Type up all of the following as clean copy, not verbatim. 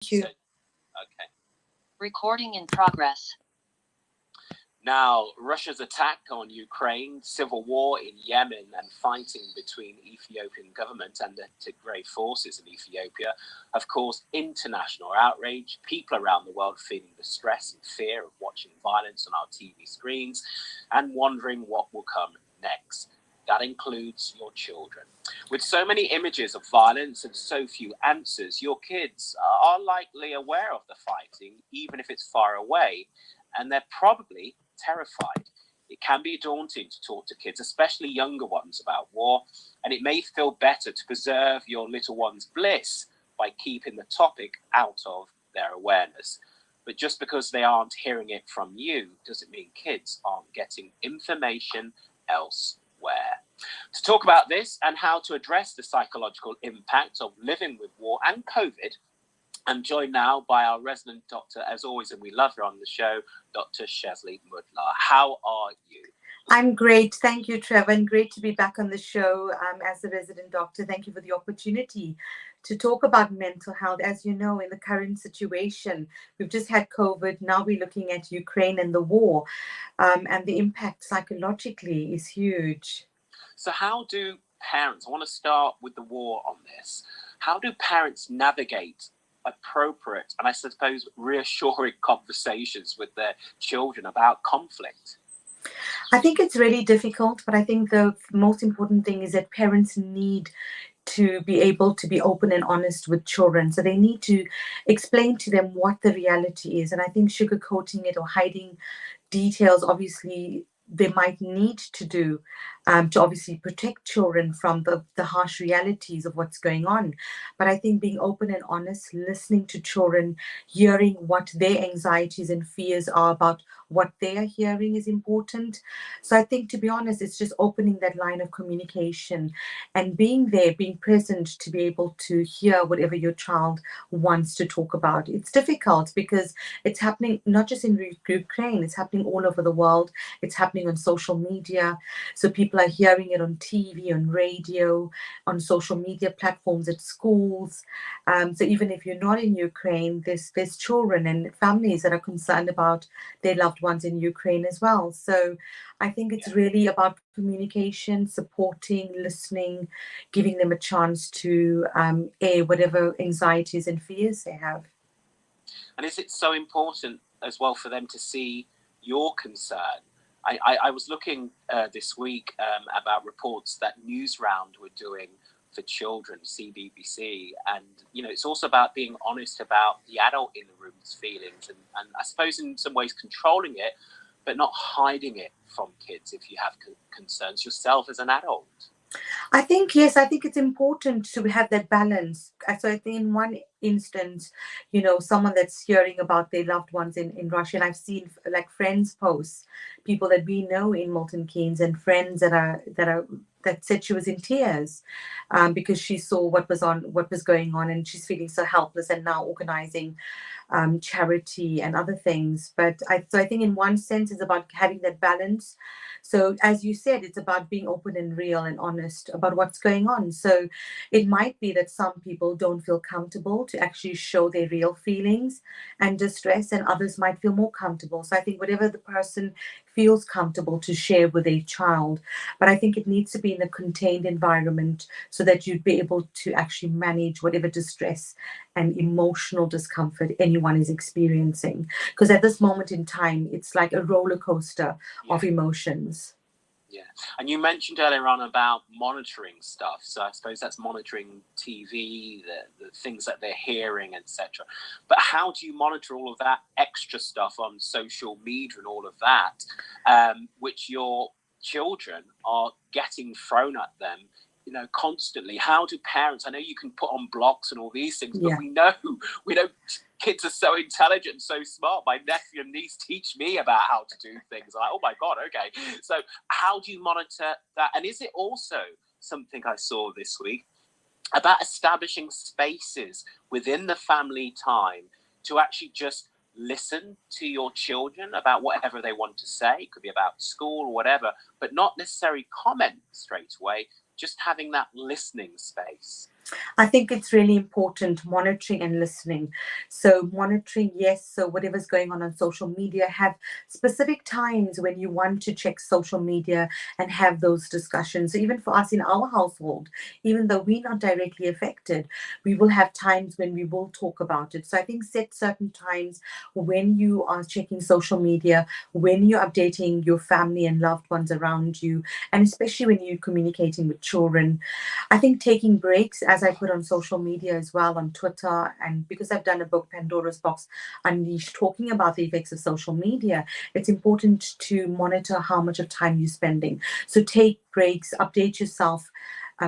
you. Okay. Recording in progress. Now, Russia's attack on Ukraine, civil war in Yemen, and fighting between Ethiopian government and the Tigray forces in Ethiopia have caused international outrage. People around the world feeling the stress and fear of watching violence on our TV screens and wondering what will come next. That includes your children. With so many images of violence and so few answers, your kids are likely aware of the fighting, even if it's far away, and they're probably terrified. It can be daunting to talk to kids, especially younger ones, about war, and it may feel better to preserve your little one's bliss by keeping the topic out of their awareness. But just because they aren't hearing it from you doesn't mean kids aren't getting information elsewhere. To talk about this and how to address the psychological impact of living with war and COVID, I'm joined now by our resident doctor, as always, and we love her on the show, Dr. Shesley Mudlar. How are you? I'm great. Thank you, Trevor, and great to be back on the show as a resident doctor. Thank you for the opportunity to talk about mental health. As you know, in the current situation, we've just had COVID. Now we're looking at Ukraine and the war, and the impact psychologically is huge. So how do parents, I want to start with the war on this, how do parents navigate appropriate and I suppose reassuring conversations with their children about conflict? I think it's really difficult, but I think the most important thing is that parents need to be able to be open and honest with children. So they need to explain to them what the reality is. And I think sugarcoating it or hiding details, obviously, they might need to do to obviously protect children from the harsh realities of what's going on. But I think being open and honest, listening to children, hearing what their anxieties and fears are about what they are hearing is important. So I think, to be honest, it's just opening that line of communication and being there, being present to be able to hear whatever your child wants to talk about. It's difficult because it's happening not just in Ukraine, it's happening all over the world. It's happening on social media. So people are hearing it on TV, on radio, on social media platforms, at schools. So even if you're not in Ukraine, there's children and families that are concerned about their loved ones in Ukraine as well. So I think it's really about communication, supporting, listening, giving them a chance to air whatever anxieties and fears they have. And is it so important as well for them to see your concern? I was looking this week about reports that Newsround were doing for children, CBBC, and it's also about being honest about the adult in the room's feelings, and I suppose in some ways controlling it, but not hiding it from kids if you have concerns yourself as an adult. I think, yes, I think it's important to have that balance. So I think in one instance, someone that's hearing about their loved ones in Russia, and I've seen like friends posts, people that we know in Milton Keynes, and friends that said she was in tears because she saw what was going on, and she's feeling so helpless, and now organizing charity and other things. But I think in one sense it's about having that balance. So as you said, it's about being open and real and honest about what's going on. So it might be that some people don't feel comfortable to actually show their real feelings and distress, and others might feel more comfortable. So I think whatever the person feels comfortable to share with a child, but I think it needs to be in a contained environment so that you'd be able to actually manage whatever distress and emotional discomfort anyone is experiencing. Because at this moment in time, it's like a roller coaster of emotions. Yeah. And you mentioned earlier on about monitoring stuff. So I suppose that's monitoring TV, the things that they're hearing, etc. But how do you monitor all of that extra stuff on social media and all of that, which your children are getting thrown at them, constantly? How do parents, I know you can put on blocks and all these things, but we know kids are so intelligent, so smart. My nephew and niece teach me about how to do things. I'm like, oh my God, okay. So how do you monitor that? And is it also something I saw this week about establishing spaces within the family time to actually just listen to your children about whatever they want to say? It could be about school or whatever, but not necessarily comment straight away, just having that listening space. I think it's really important monitoring and listening. So, monitoring, yes. So, whatever's going on social media, have specific times when you want to check social media and have those discussions. So, even for us in our household, even though we're not directly affected, we will have times when we will talk about it. So, I think set certain times when you are checking social media, when you're updating your family and loved ones around you, and especially when you're communicating with children. I think taking breaks, as I put on social media as well, on Twitter, and because I've done a book, Pandora's Box Unleashed, talking about the effects of social media, it's important to monitor how much of time you're spending. So take breaks, update yourself.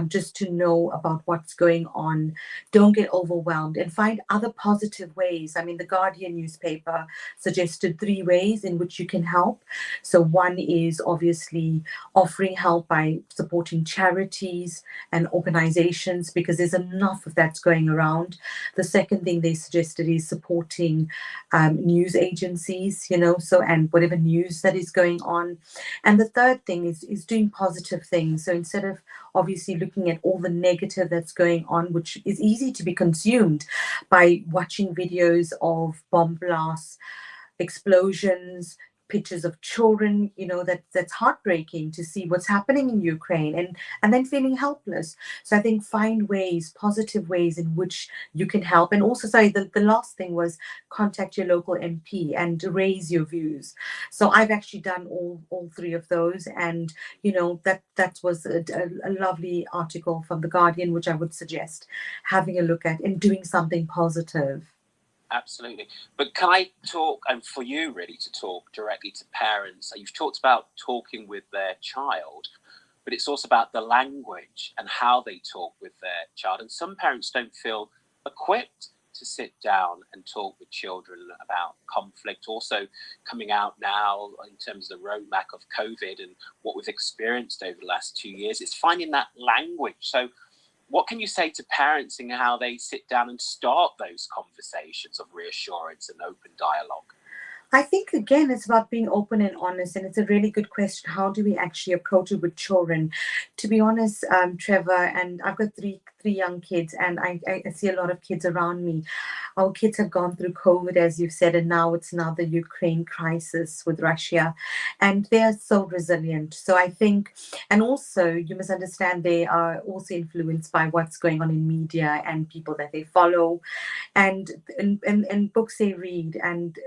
Just to know about what's going on. Don't get overwhelmed and find other positive ways. I mean, the Guardian newspaper suggested 3 ways in which you can help. So, one is obviously offering help by supporting charities and organizations because there's enough of that's going around. The second thing they suggested is supporting news agencies, so and whatever news that is going on. And the third thing is doing positive things. So instead of obviously looking at all the negative that's going on, which is easy to be consumed by watching videos of bomb blasts, explosions, pictures of children, that's heartbreaking to see what's happening in Ukraine, and then feeling helpless. So I think find ways, positive ways in which you can help. And also, sorry, the last thing was contact your local MP and raise your views. So I've actually done all 3 of those, and that was a lovely article from the Guardian, which I would suggest having a look at and doing something positive. Absolutely. But can I talk, and for you really to talk directly to parents, you've talked about talking with their child, but it's also about the language and how they talk with their child. And some parents don't feel equipped to sit down and talk with children about conflict. Also coming out now in terms of the roadmap of COVID and what we've experienced over the last 2 years, it's finding that language. So what can you say to parents in how they sit down and start those conversations of reassurance and open dialogue? I think, again, it's about being open and honest, and it's a really good question. How do we actually approach it with children? To be honest, Trevor, and I've got three young kids, and I see a lot of kids around me. Our kids have gone through COVID, as you've said, and now it's now the Ukraine crisis with Russia, and they are so resilient. So I think, and also you must understand, they are also influenced by what's going on in media and people that they follow, and books they read, and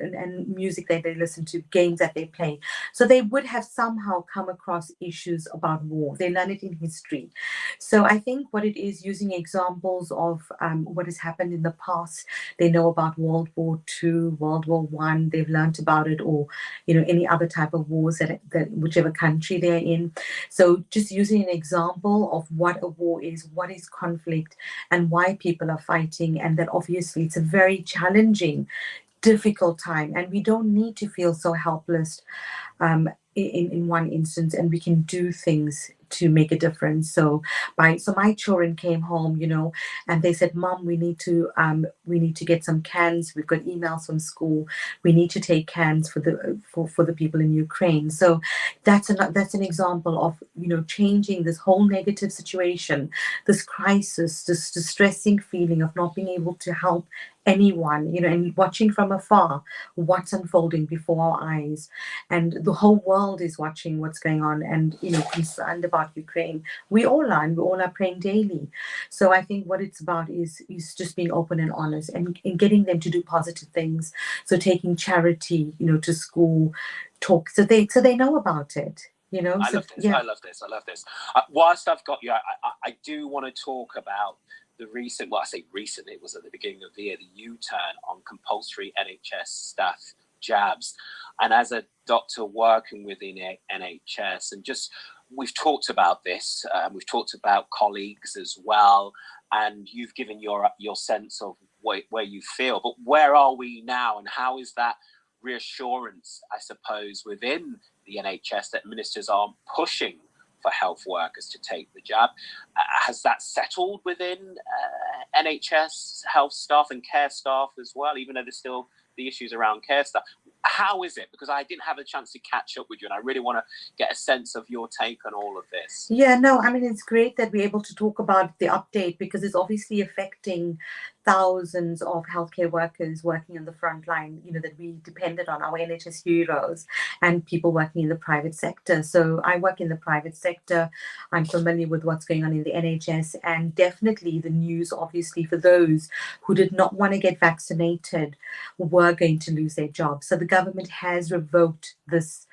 music that they listen to, games that they play. So they would have somehow come across issues about war. They learn it in history. So I think what it is, using examples of what has happened in the past. They know about World War II, World War One. They've learned about it, or any other type of wars that whichever country they're in. So just using an example of what a war is, what is conflict, and why people are fighting, and that obviously it's a very challenging, difficult time, and we don't need to feel so helpless in one instance, and we can do things to make a difference. So my children came home, and they said, "Mom, we need to get some cans. We've got emails from school. We need to take cans for the people in Ukraine." So that's an example of changing this whole negative situation, this crisis, this distressing feeling of not being able to help anyone, and watching from afar what's unfolding before our eyes, and the whole world is watching what's going on, and concerned about Ukraine. We all are, and we all are praying daily. So I think what it's about is just being open and honest, and getting them to do positive things. So taking charity, to school, talk, so they know about it. I So love this. yeah. I love this. I love this. Whilst I've got you, I do want to talk about the recent, well, I say recent, it was at the beginning of the year, the U-turn on compulsory NHS staff jabs. And as a doctor working within NHS, and just, we've talked about this, we've talked about colleagues as well, and you've given your sense of where you feel. But where are we now, and how is that reassurance, I suppose, within the NHS that ministers aren't pushing for health workers to take the jab? Has that settled within NHS health staff and care staff as well, even though there's still the issues around care staff? how is it? Because I didn't have a chance to catch up with you, and I really want to get a sense of your take on all of this. Yeah, no, I mean, it's great that we're able to talk about the update because it's obviously affecting thousands of healthcare workers working on the front line, that we depended on, our NHS heroes, and people working in the private sector. So I work in the private sector. I'm familiar with what's going on in the NHS, and definitely the news, obviously, for those who did not want to get vaccinated were going to lose their jobs. So the government has revoked this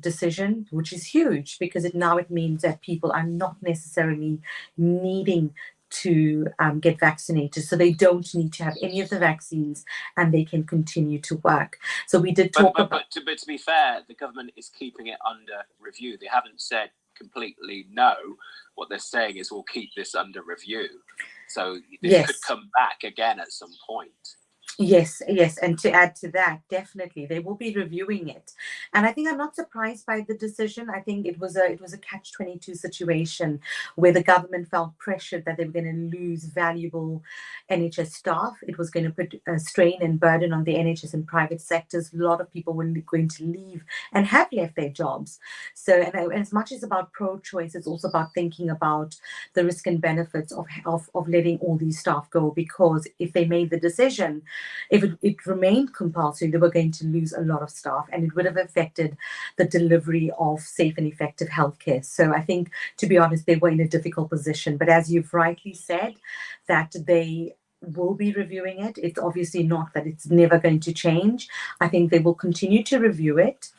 decision, which is huge because it means that people are not necessarily needing to get vaccinated, so they don't need to have any of the vaccines and they can continue to work. So we did talk about. But to be fair, the government is keeping it under review. They haven't said completely no. What they're saying is we'll keep this under review. So this could come back again at some point. Yes, and to add to that, definitely they will be reviewing it, and I think I'm not surprised by the decision. I think it was a catch-22 situation where the government felt pressured that they were going to lose valuable NHS staff. It was going to put a strain and burden on the NHS and private sectors. A lot of people were going to leave and have left their jobs. So, and as much as about pro-choice, it's also about thinking about the risk and benefits of letting all these staff go, because if they made the decision, if it remained compulsory, they were going to lose a lot of staff, and it would have affected the delivery of safe and effective healthcare. So I think, to be honest, they were in a difficult position. But as you've rightly said, that they will be reviewing it. It's obviously not that it's never going to change. I think they will continue to review it.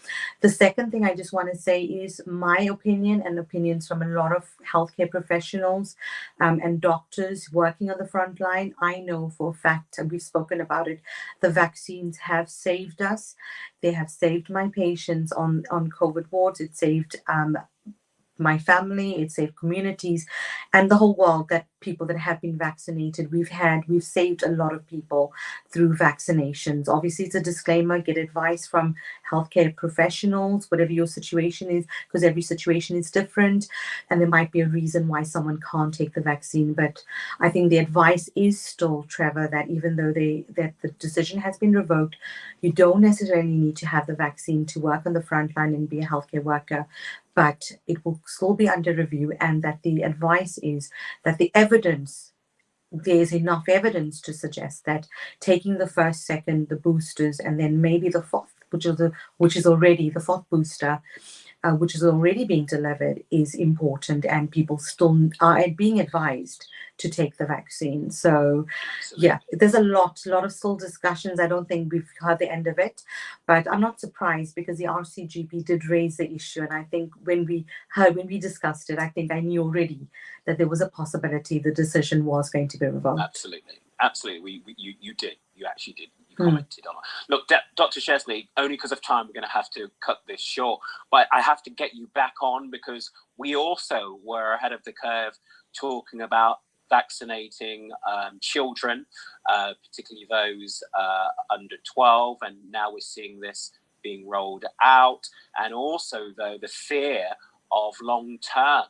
The second thing I just want to say is my opinion and opinions from a lot of healthcare professionals and doctors working on the front line. I know for a fact, and we've spoken about it, the vaccines have saved us. They have saved my patients on COVID wards. It saved my family, it saved communities and the whole world. That people that have been vaccinated, we've saved a lot of people through vaccinations. Obviously, it's a disclaimer: get advice from healthcare professionals, whatever your situation is, because every situation is different and there might be a reason why someone can't take the vaccine. But I think the advice is still, Trevor, that even though that the decision has been revoked, you don't necessarily need to have the vaccine to work on the front line and be a healthcare worker, but it will still be under review, and that the advice is that there's enough evidence to suggest that taking the first, second, the boosters, and then maybe the fourth, which is already the fourth booster, which is already being delivered, is important, and people still are being advised to take the vaccine. So yeah, there's a lot of still discussions. I don't think we've heard the end of it, but I'm not surprised because the RCGP did raise the issue, and I think when we discussed it, I think I knew already that there was a possibility the decision was going to be revoked. Absolutely. You actually did. You commented on it. Look, Dr. Chesney, only because of time, we're going to have to cut this short, but I have to get you back on because we also were ahead of the curve talking about vaccinating children, particularly those under 12, and now we're seeing this being rolled out, and also the fear of long-term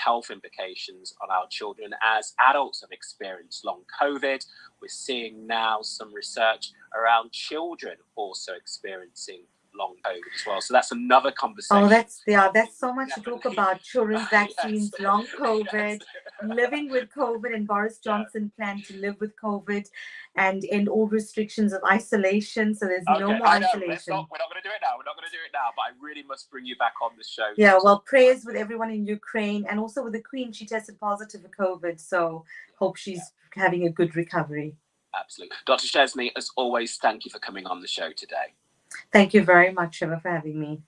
health implications on our children as adults have experienced long COVID. We're seeing now some research around children also experiencing long COVID as well. So that's another conversation. Oh, that's so much to talk about. Children's vaccines, yes. Long COVID, living with COVID, and Boris Johnson plan to live with COVID and end all restrictions of isolation. So there's no more isolation. We're not going to do it now. But I really must bring you back on the show. Yeah, well, prayers with everyone in Ukraine, and also with the Queen. She tested positive for COVID, so hope she's having a good recovery. Absolutely. Dr. Chesney, as always, thank you for coming on the show today. Thank you very much, Trevor, for having me.